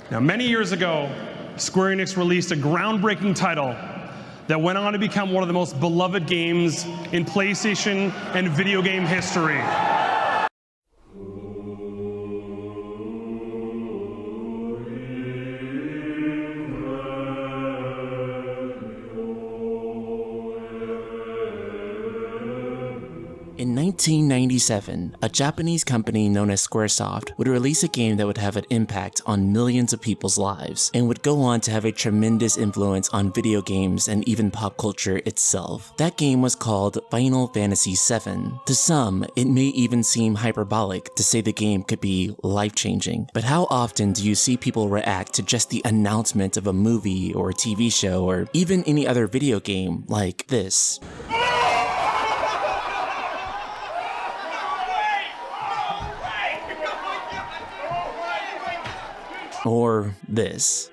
Now, many years ago, Square Enix released a groundbreaking title that went on to become one of the most beloved games in PlayStation and video game history. In 1997, a Japanese company known as Squaresoft would release a game that would have an impact on millions of people's lives, and would go on to have a tremendous influence on video games and even pop culture itself. That game was called Final Fantasy VII. To some, it may even seem hyperbolic to say the game could be life-changing, but how often do you see people react to just the announcement of a movie or a TV show or even any other video game like this? Or this.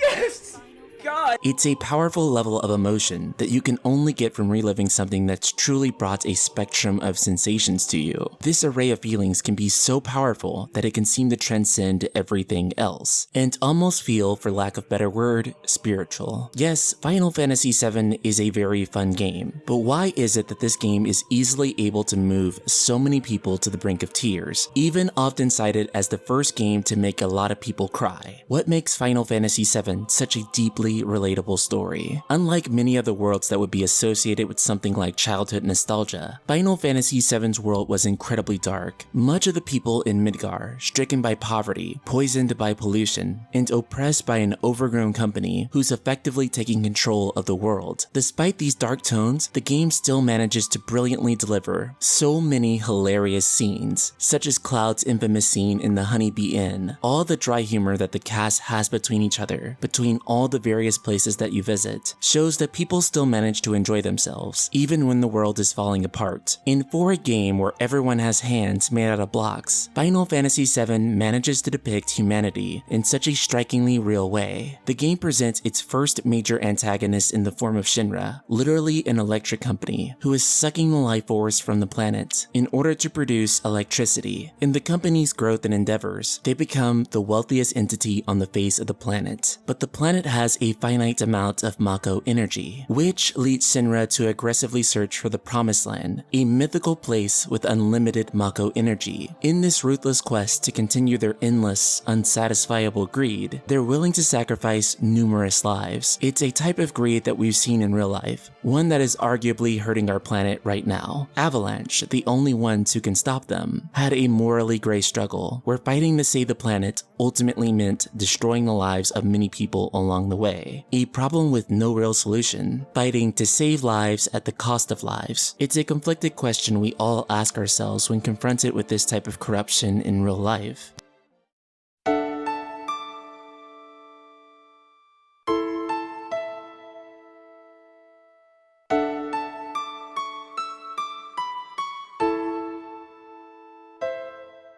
Yes! God! It's a powerful level of emotion that you can only get from reliving something that's truly brought a spectrum of sensations to you. This array of feelings can be so powerful that it can seem to transcend everything else, and almost feel, for lack of a better word, spiritual. Yes, Final Fantasy VII is a very fun game, but why is it that this game is easily able to move so many people to the brink of tears, even often cited as the first game to make a lot of people cry? What makes Final Fantasy VII such a deeply relatable story? Unlike many other worlds that would be associated with something like childhood nostalgia, Final Fantasy VII's world was incredibly dark. Much of the people in Midgar, stricken by poverty, poisoned by pollution, and oppressed by an overgrown company who's effectively taking control of the world. Despite these dark tones, the game still manages to brilliantly deliver so many hilarious scenes, such as Cloud's infamous scene in the Honeybee Inn, all the dry humor that the cast has between each other, between all the various places that you visit, shows that people still manage to enjoy themselves, even when the world is falling apart. And for a game where everyone has hands made out of blocks, Final Fantasy VII manages to depict humanity in such a strikingly real way. The game presents its first major antagonist in the form of Shinra, literally an electric company, who is sucking the life force from the planet in order to produce electricity. In the company's growth and endeavors, they become the wealthiest entity on the face of the planet. But the planet has a finite amount of Mako energy, which leads Shinra to aggressively search for the Promised Land, a mythical place with unlimited Mako energy. In this ruthless quest to continue their endless, unsatisfiable greed, they're willing to sacrifice numerous lives. It's a type of greed that we've seen in real life, one that is arguably hurting our planet right now. Avalanche, the only ones who can stop them, had a morally gray struggle, where fighting to save the planet ultimately meant destroying the lives of many people along the way. A problem with no real solution, fighting to save lives at the cost of lives. It's a conflicted question we all ask ourselves when confronted with this type of corruption in real life.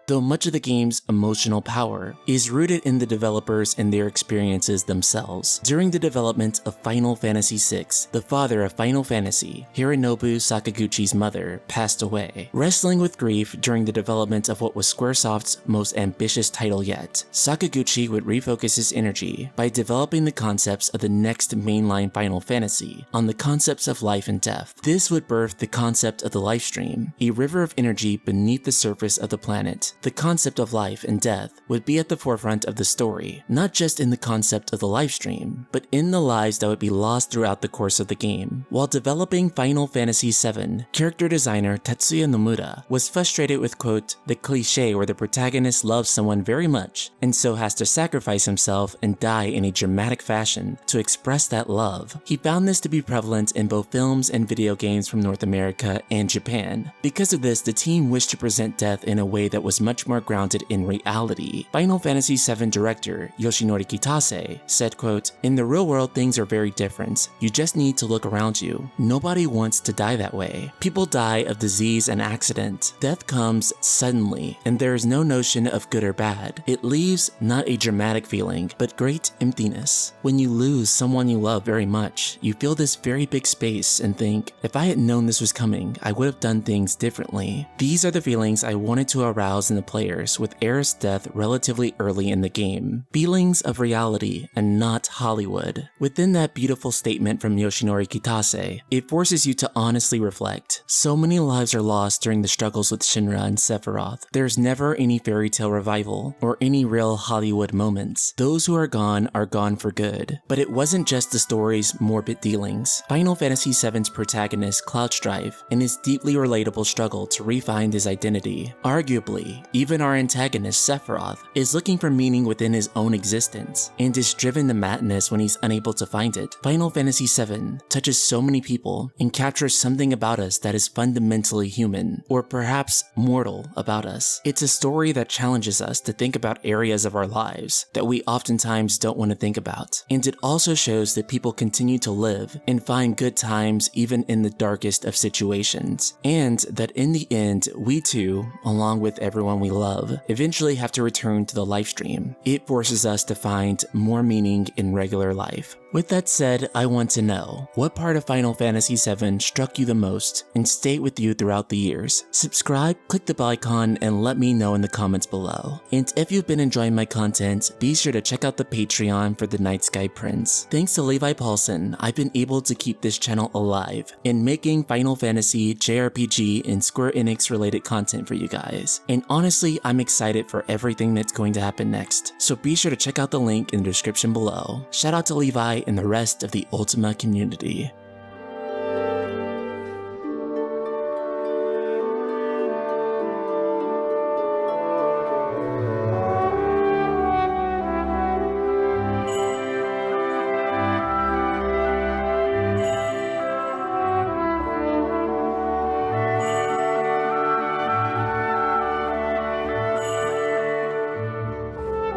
Though much of the game's emotional power is rooted in the developers and their experiences themselves. During the development of Final Fantasy VI, the father of Final Fantasy, Hironobu Sakaguchi's mother, passed away. Wrestling with grief during the development of what was Squaresoft's most ambitious title yet, Sakaguchi would refocus his energy by developing the concepts of the next mainline Final Fantasy on the concepts of life and death. This would birth the concept of the life stream, a river of energy beneath the surface of the planet. The concept of life and death would be at the forefront of the story, not just in the concept of the life stream, but in the lives that would be lost throughout the course of the game. While developing Final Fantasy VII, character designer Tetsuya Nomura was frustrated with, quote, the cliche where the protagonist loves someone very much and so has to sacrifice himself and die in a dramatic fashion to express that love. He found this to be prevalent in both films and video games from North America and Japan. Because of this, the team wished to present death in a way that was much more grounded in reality. Final Fantasy VII director Yoshinori Kitase said, quote, in the real world things are very different. You just need to look around you. Nobody wants to die that way. People die of disease and accident. Death comes suddenly, and there is no notion of good or bad. It leaves not a dramatic feeling, but great emptiness. When you lose someone you love very much, you feel this very big space and think, if I had known this was coming, I would have done things differently. These are the feelings I wanted to arouse in the players with Aerith's death relatively early in the game. Feelings of reality and not Hollywood. Within that beautiful statement from Yoshinori Kitase, it forces you to honestly reflect. So many lives are lost during the struggles with Shinra and Sephiroth. There's never any fairy tale revival or any real Hollywood moments. Those who are gone for good. But it wasn't just the story's morbid dealings. Final Fantasy VII's protagonist Cloud Strife and his deeply relatable struggle to re-find his identity. Arguably, even our antagonist Sephiroth is looking for meaning within his own existence and is driven to madness when he's unable to find it. Final Fantasy VII touches so many people and captures something about us that is fundamentally human, or perhaps mortal about us. It's a story that challenges us to think about areas of our lives that we oftentimes don't want to think about. And it also shows that people continue to live and find good times even in the darkest of situations. And that in the end, we too, along with everyone we love, eventually have to return to the life stream. It forces us to find more meaning in regular life. With that said, I want to know, what part of Final Fantasy VII struck you the most and stayed with you throughout the years? Subscribe, click the bell icon, and let me know in the comments below. And if you've been enjoying my content, be sure to check out the Patreon for the Night Sky Prince. Thanks to Levi Paulson, I've been able to keep this channel alive in making Final Fantasy, JRPG, and Square Enix related content for you guys. And honestly, I'm excited for everything that's going to happen next, so be sure to check out the link in the description below. Shout out to Levi and the rest of the Ultima community.